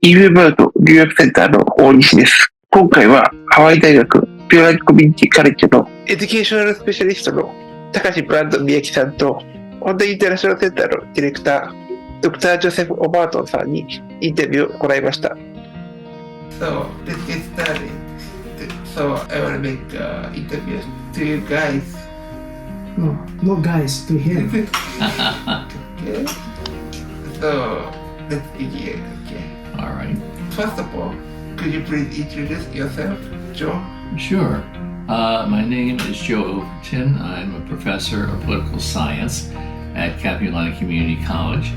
インウェブアウト留学センターの大西です。今回はハワイ大学カピオラニコミュニティカレッジのエデュケーショナルスペシャリストの高橋B Miyakiさんと、オンラインインターナショナルセンターのディレクター、ドクタージョセフ・オバートンさんにインタビューを行いました。So, let's get started. So, I want to make an interview to you guys. No, not guys, to him. Okay. So, let's begin. Okay. All right. First of all, could you please introduce yourself, Joe? Sure. My name is Joe Overton. I'm a professor of political science at Kapiʻolani Community College,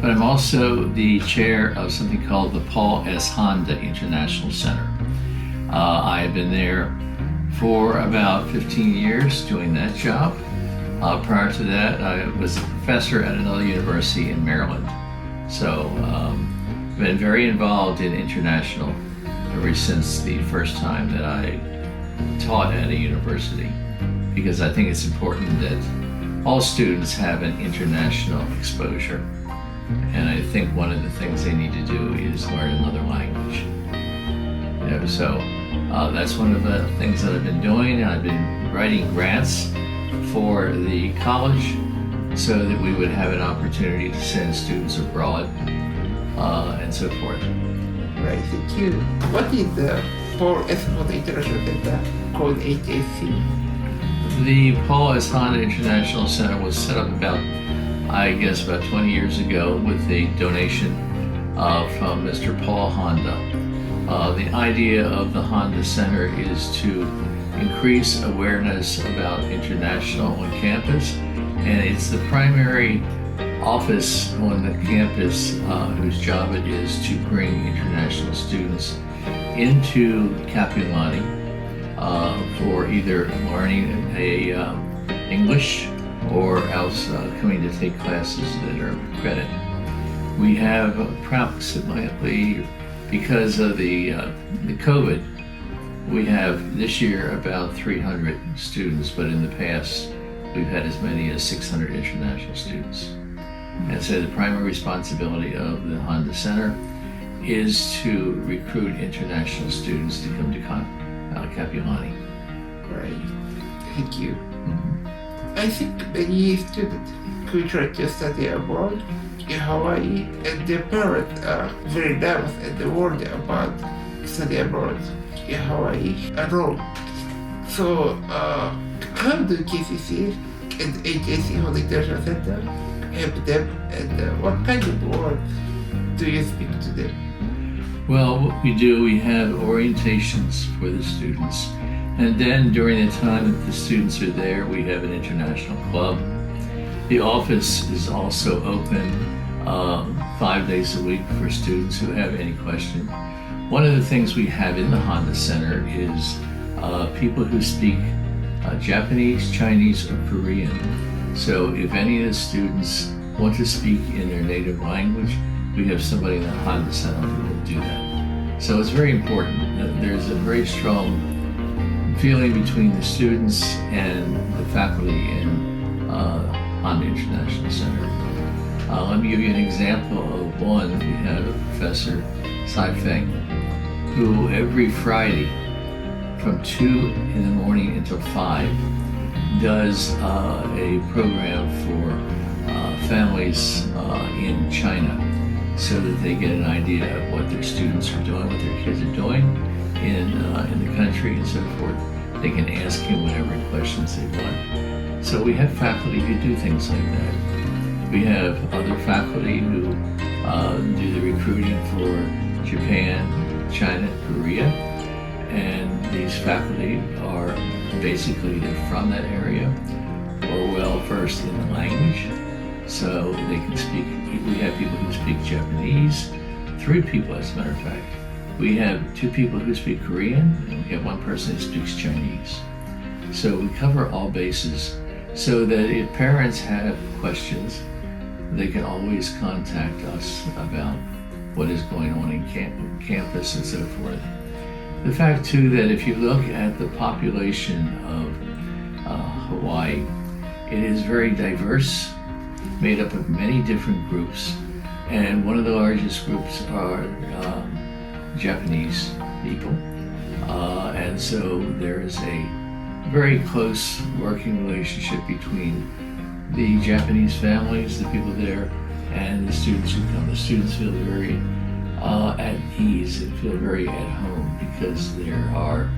but I'm also the chair of something called the Paul S. Honda International Center. I have been there for about 15 years doing that job. Prior to that, I was a professor at another university in Maryland. So, been very involved in international ever since the first time that I taught at a university, because I think it's important that all students have an international exposure. And I think one of the things they need to do is learn another language. So that's one of the things that I've been doing. I've been writing grants for the college so that we would have an opportunity to send students abroad and so forth. Right, thank you. What is the Paul S. Honda International Center called HIC? The Paul S. Honda International Center was set up about 20 years ago with a donation from Mr. Paul Honda. The idea of the Honda Center is to increase awareness about international on campus, and it's the primary office on the campus whose job it is to bring international students into Kapiʻolani for either learning English or else coming to take classes that are credit. We have approximately, because of the COVID, we have this year about 300 students, but in the past we've had as many as 600 international students. And so the primary responsibility of the Honda Center is to recruit international students to come to Kapiʻolani. Right, thank you. I think many students who try to study abroad in Hawaii and their parents are very nervous and worried about study abroad in Hawaii alone. So, how do KCC and HIC Honda International Center help them, and what kind of words do you speak to them? Well, what we do, we have orientations for the students. And then during the time that the students are there, we have an international club. The office is also open 5 days a week for students who have any question. One of the things we have in the Honda Center is people who speak Japanese, Chinese, or Korean. So if any of the students want to speak in their native language, we have somebody in the Honda Center who will do that. So it's very important that there's a very strong feeling between the students and the faculty in Honda International Center. Let me give you an example of one. We have a professor, Sai Feng, who every Friday from 2 in the morning until 5 does a program for families in China so that they get an idea of what their students are doing, what their kids are doing in the country and so forth. They can ask him whatever questions they want. So we have faculty who do things like that. We have other faculty who do the recruiting for Japan, China, Korea, and these faculty are basically they're from that area or well versed in the language, so they can speak. We have people who speak Japanese, 3 people as a matter of fact. We have 2 people who speak Korean, and we have 1 person who speaks Chinese. So we cover all bases so that if parents have questions, they can always contact us about what is going on in campus and so forth. The fact too that if you look at the population of Hawaii, it is very diverse, made up of many different groups, and one of the largest groups are Japanese people. And so there is a very close working relationship between the Japanese families, the people there, and the students who come. The students feel very at ease and feel very at home because there are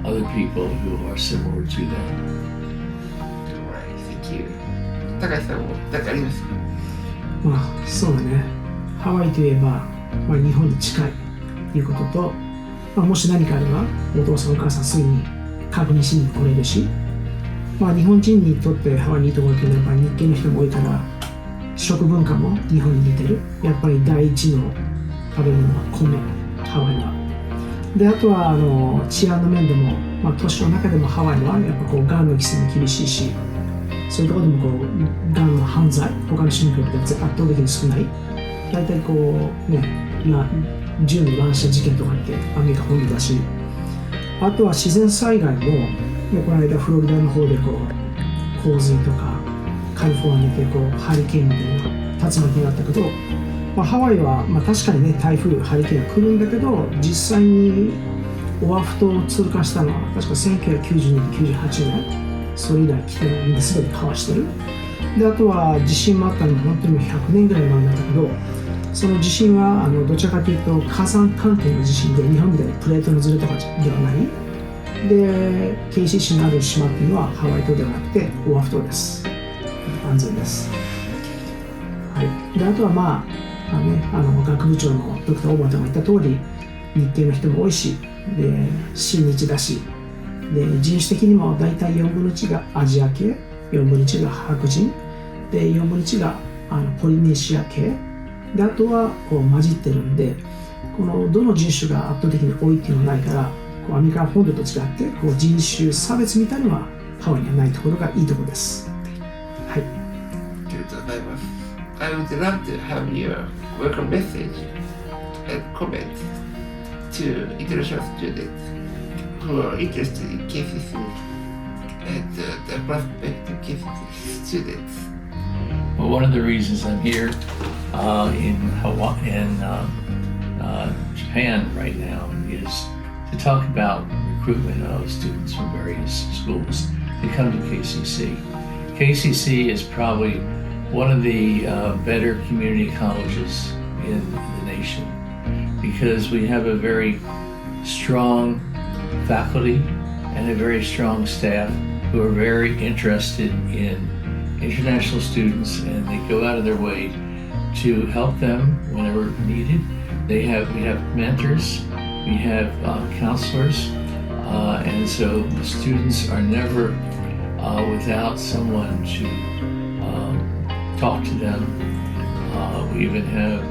other people who are similar to them. Thank you. 高橋さんも何かありますか？まあそうだね。ハワイといえば、日本に近いということと、もし何かあればお父さんお母さんすぐに確認しに来れるし、日本人にとってハワイにいいところというのは日系の人も多いから食文化も日本に似てる。やっぱり第一の食べ物は米、ハワイは。であとは治安の面でも、都市の中でもハワイはやっぱこうがんの規制も厳しいし、そういうところでもこうがんの犯罪他の州に比べて圧倒的に少ない。大体こうね、銃の乱射事件とかってアメリカ本土だし、あとは自然災害も、この間フロリダの方でこう洪水とかカリフォルニアでこうハリケーンみたいな竜巻があったけど、ハワイは、確かにね台風ハリケーンが来るんだけど、実際にオアフ島を通過したのは確か1992年98年、それ以来来てないんで全てかわしてる。であとは地震もあったのも本当に100年ぐらい前なんだけど、その地震はどちらかというと火山関係の地震で、日本みたいにプレートのずれとかではない。で KCC のある島っていうのはハワイ島ではなくてオアフ島です。安全です。はい、であとは学部長のドクター・オーバートンが言った通り、日系の人も多いし、で親日だし、で人種的にも大体4分の1がアジア系、4分の1が白人で、4分の1がポリネシア系で、あとはこう混じってるんで、このどの人種が圧倒的に多いっていうのはないから、こうアメリカ本土と違ってこう人種差別みたいなのはハワイにはないところがいいところです。はい。ありがとうございます。I would love to have your welcome message and comment to international students who are interested in KCC and the prospective KCC students. Well, one of the reasons I'm here in Hawaii and Japan right now is to talk about recruitment of students from various schools to come to KCC. KCC is probably one of the better community colleges in the nation because we have a very strong faculty and a very strong staff who are very interested in international students, and they go out of their way to help them whenever needed. We have mentors, we have counselors, and so the students are never without someone to talk to them. We even have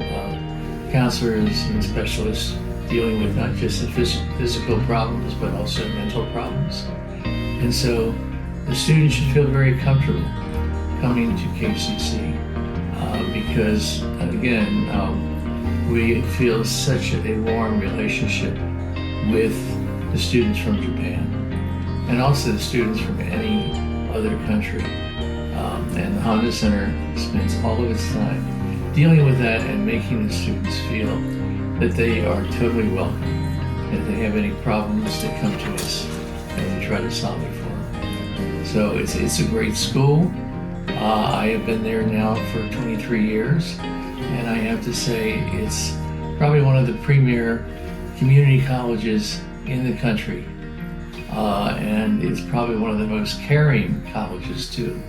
counselors and specialists dealing with not just the physical problems but also mental problems. And so the students should feel very comfortable coming to KCC because again we feel such a warm relationship with the students from Japan and also the students from any other country. And the Honda Center spends all of its time dealing with that and making the students feel that they are totally welcome. If they have any problems, they come to us and we try to solve it for them. So it's a great school. I have been there now for 23 years, and I have to say it's probably one of the premier community colleges in the country. And it's probably one of the most caring colleges too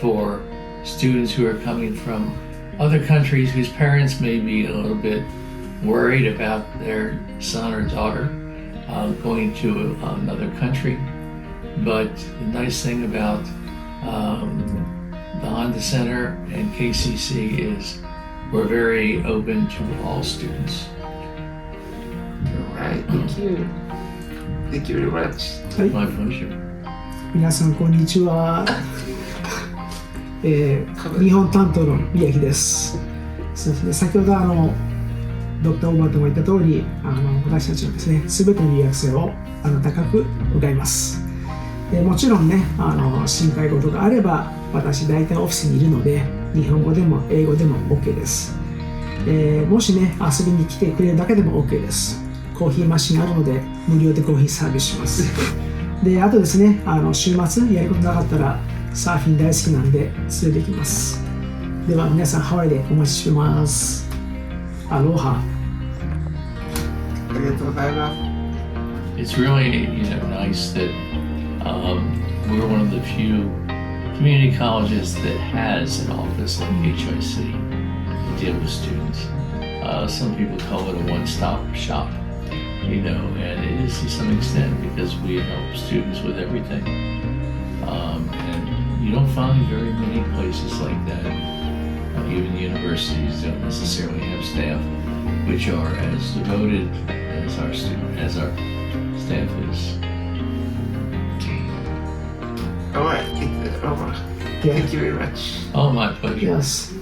for students who are coming from other countries whose parents may be a little bit worried about their son or daughter going to another country. But the nice thing about the Honda Center and KCC is we're very open to all students. All right, thank you. Thank you very much. My pleasure. 皆さんこんにちは。日本担当の宮城です。そうですね、先ほどドクター・オーバートンが言った通り、私たちはですね、すべての留学生を高く迎えます。もちろんね、心配事があれば、私大体オフィスにいるので、日本語でも英語でも OK です。もしね、遊びに来てくれるだけでも OK です。コーヒーマシンあるので無料でコーヒーサービスしますであとですね週末やることなかったらサーフィン大好きなんで連れて行きます。では皆さんハワイでお待ちしてます。アロハ。ありがとうございます。It's really nice that we're one of the few community colleges that has an office like HIC to deal with students. Some people call it a one-stop shop, and it is to some extent because we help students with everything. And you don't find very many places like that. Even universities don't necessarily have staff which are as devoted as our staff is. Alright, it's over. Yeah. Thank you very much. Oh, my pleasure. Yes.